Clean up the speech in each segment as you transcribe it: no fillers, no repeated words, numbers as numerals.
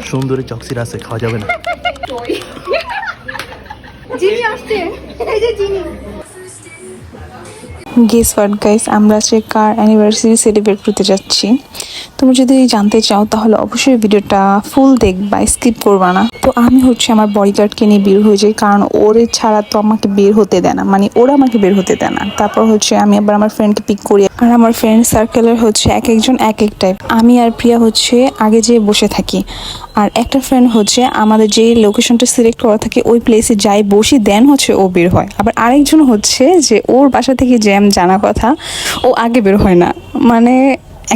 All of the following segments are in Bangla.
সুন্দরী চকসির আছে, খাওয়া যাবে না। জিনি আসছে, এই যে জিনি। গেস হোয়াট গাইস, আমরা আজকে কার অ্যানিভার্সারি সেলিব্রেট করতে যাচ্ছি। তুমি যদি জানতে চাও তাহলে অবশ্যই ভিডিওটা ফুল দেখবা, স্কিপ করবা না। তো আমি আমার বডিগার্ডকে নিয়ে বের হয়ে যাই, কারণ ওরে ছাড়া তো আমাকে বের হতে দেয় না, মানে ওরা আমাকে বের হতে দেয় না। তারপর আমি আবার আমার ফ্রেন্ডকে পিক করি, আর আমার ফ্রেন্ড সার্কেলের এক একজন এক এক টাইপ। আমি আর প্রিয়া আগে যেয়ে বসে থাকি, আর একটা ফ্রেন্ড আমাদের যে লোকেশনটা সিলেক্ট করা থাকে ওই প্লেসে যাই বসি, দেন ও বের হয়। আবার আরেকজন যে ওর বাসা থেকে জ্যাম জানা কথা, ও আগে বের হয় না। মানে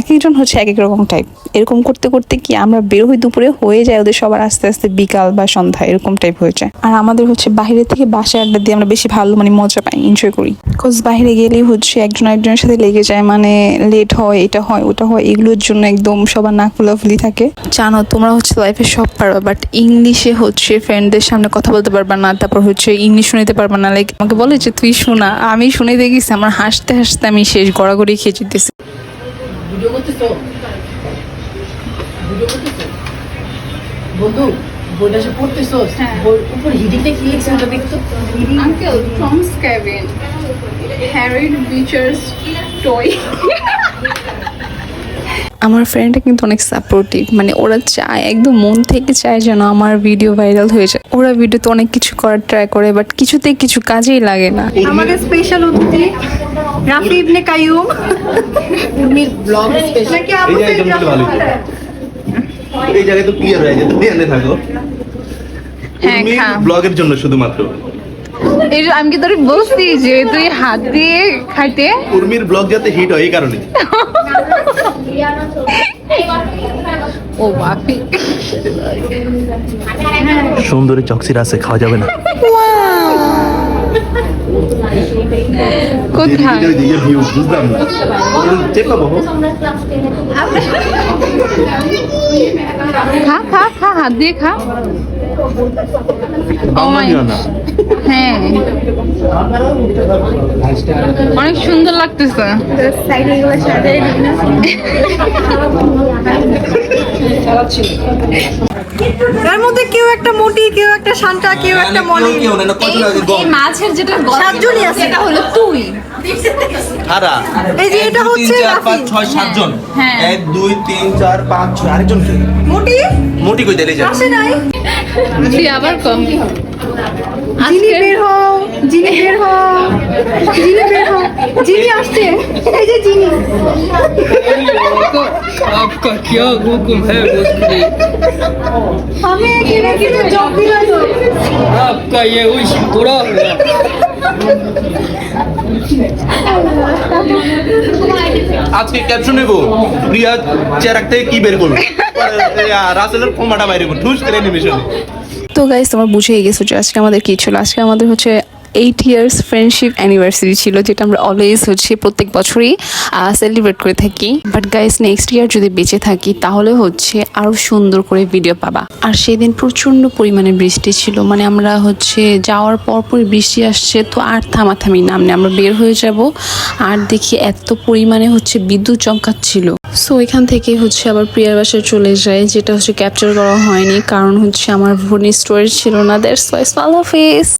এক একজন এক এক রকম টাইপ। এরকম করতে করতে কি আমরা বের হই দুপুরে, হয়ে যায় ওদের সবার আস্তে আস্তে বিকাল বা সন্ধ্যা এরকম টাইপ হয়ে যায়। আর আমাদের বাইরে থেকে বাসায় আড্ডা দিয়ে আমরা বেশি ভালো মজা পাই, এনজয় করি। বিকজ বাইরে গেলেই একজন একজনের সাথে লেগে যায়, মানে লেট হয়, এটা হয় ওটা হয়, এগুলোর জন্য একদম সবার নাক ফুলাফুলি থাকে। জানো তোমরা লাইফে সব পারবা, বাট ইংলিশে ফ্রেন্ডদের সামনে কথা বলতে পারবা না, তারপর ইংলিশ শুনতে পারবা না। লাইক আমাকে বলে যে তুই শোনা, আমি শুনে দেখেছি আমার হাসতে হাসতে আমি শেষ গড়াগড়ি খেয়ে যেতেছি। বন্ধু বইটা সে পড়তেছো, উপর হিডিংটা কি লিখছে ওটা দেখতো। Uncle Tom's cabin, Harriet Beecher's toy. আমার ফ্রেন্ডটা কিন্তু অনেক সাপোর্টিভ, মানে ওরা চায়, একদম মন থেকে চায় যেন আমার ভিডিও ভাইরাল হয়ে যায়। ওরা ভিডিওতে অনেক কিছু করার ট্রাই করে, বাট কিছুতেই কিছু কাজেই লাগে না। আমাদের স্পেশাল অতিথি রাফি ইবনে কাইয়ুম, উর্মির ব্লগ স্পেশাল। নাকি আপু এই জায়গায় তো ক্লিয়ার হয়ে যায়, তুমি এনে থাকো। হ্যাঁ, খা। ব্লগের জন্য শুধুমাত্র। আমি কি তোর বলছি যে তুই হাত দিয়ে খাইতে? উর্মির ব্লগ যাতে হিট হয় এই কারণে। ও বাপি, সুন্দরী চকসির আছে, খাওয়া যাবে না। কোথায়? বুঝলাম না, চেপা বহু। খা খা খা, হাত দিয়ে খা। হ্যাঁ, অনেক সুন্দর লাগতেছে। এর মধ্যে কেউ একটা মোটি, কেউ একটা শান্তা, কেউ একটা মনি। এই মাছের যেটা সাতজনই আছে, এটা হলো তুই। কারা? এই যে এটা 1 2 3 4 5 6 7 জন। হ্যাঁ। 1 2 3 4 5 6 আরেকজন কে? মোটি মোটি কই দিলে যা? আসে নাই। তুই আবার কম। জিনি বের হও, জিনি বের হও, জিনি বের হও, জিনি আসছে, এই যে জিনি। आपका क्या हुक्म है मुझे? আমি এখানে কিন্তু জব দিলাম। आपका ये विश पूरा हुआ। আজকে ক্যাপশন নেব, প্রিয়া চেরাক থেকে কি বের করবে, রাসেলের ফোমাটা বাইরে করবে ঠুস করে নিমিশন। তো গাইস তোমরা বুঝেই গেছো যে আজকে আমাদের কি ছিল। আজকে আমাদের 8 ইয়ার্স ফ্রেন্ডশিপ অ্যানিভার্সারি ছিল, যেটা আমরা অলওয়েজ প্রত্যেক বছরই সেলিব্রেট করে থাকি। বাট গাইস নেক্সট ইয়ার যদি বেঁচে থাকি তাহলে আরো সুন্দর করে ভিডিও পাবা। আর সেদিন প্রচন্ড পরিমাণে বৃষ্টি ছিল, মানে আমরা যাওয়ার পরপরই বৃষ্টি আসছে, তো আর থামাথামি নাম নেই, আমরা বের হয়ে যাব। আর দেখি এত পরিমাণে বিদ্যুৎ চমকাচ্ছিল। সো এখান থেকে আবার প্রিয়ার বাসায় চলে যায়, যেটা ক্যাপচার করা হয়নি, কারণ আমার ফোনে স্টোরেজ ছিল না। দ্যাটস ওয়াই আল্লাহ হাফেজ।